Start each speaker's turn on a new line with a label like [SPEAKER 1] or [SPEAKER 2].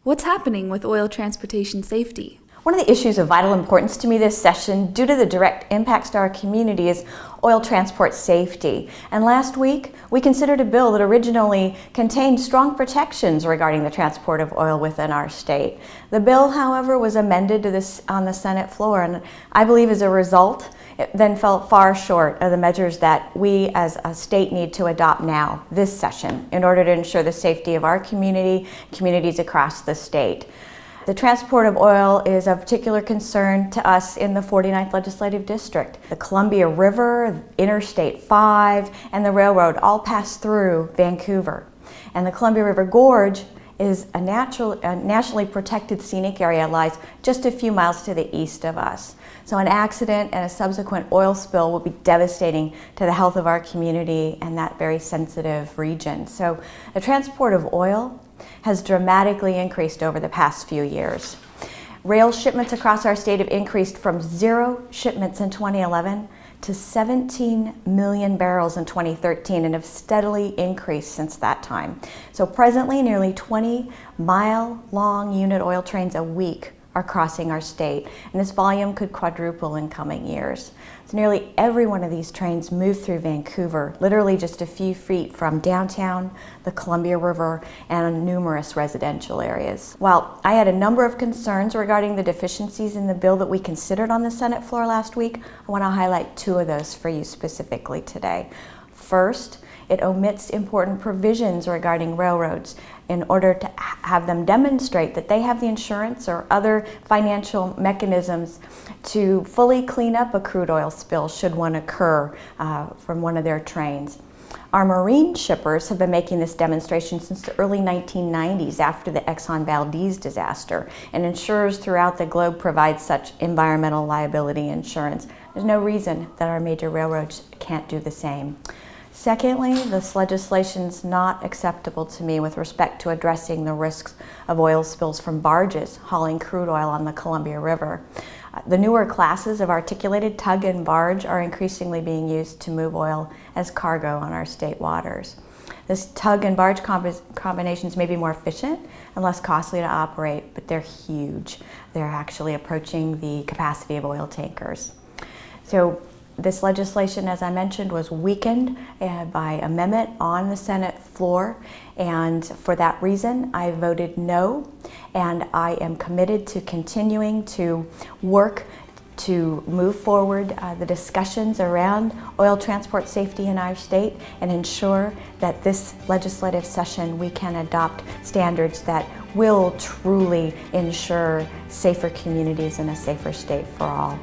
[SPEAKER 1] What's happening with oil transportation safety?
[SPEAKER 2] One of the issues of vital importance to me this session, due to the direct impacts to our community, is oil transport safety. And last week, we considered a bill that originally contained strong protections regarding the transport of oil within our state. The bill, however, was amended on the Senate floor, and I believe as a result, it then fell far short of the measures that we as a state need to adopt now, this session, in order to ensure the safety of our communities across the state. The transport of oil is of particular concern to us in the 49th Legislative District. The Columbia River, Interstate 5, and the railroad all pass through Vancouver. And the Columbia River Gorge is a nationally protected scenic area, lies just a few miles to the east of us. So an accident and a subsequent oil spill will be devastating to the health of our community and that very sensitive region. So the transport of oil has dramatically increased over the past few years. Rail shipments across our state have increased from 0 shipments in 2011 to 17 million barrels in 2013 and have steadily increased since that time. So presently, nearly 20-mile-long unit oil trains a week are crossing our state, and this volume could quadruple in coming years. So nearly every one of these trains move through Vancouver, literally just a few feet from downtown, the Columbia River, and numerous residential areas. While I had a number of concerns regarding the deficiencies in the bill that we considered on the Senate floor last week, I want to highlight 2 of those for you specifically today. First, it omits important provisions regarding railroads in order to have them demonstrate that they have the insurance or other financial mechanisms to fully clean up a crude oil spill should one occur from one of their trains. Our marine shippers have been making this demonstration since the early 1990s after the Exxon Valdez disaster, and insurers throughout the globe provide such environmental liability insurance. There's no reason that our major railroads can't do the same. Secondly, this legislation is not acceptable to me with respect to addressing the risks of oil spills from barges hauling crude oil on the Columbia River. The newer classes of articulated tug and barge are increasingly being used to move oil as cargo on our state waters. This tug and barge combinations may be more efficient and less costly to operate, but they're huge. They're actually approaching the capacity of oil tankers. So this legislation, as I mentioned, was weakened by amendment on the Senate floor, and for that reason I voted no, and I am committed to continuing to work to move forward the discussions around oil transport safety in our state and ensure that this legislative session we can adopt standards that will truly ensure safer communities and a safer state for all.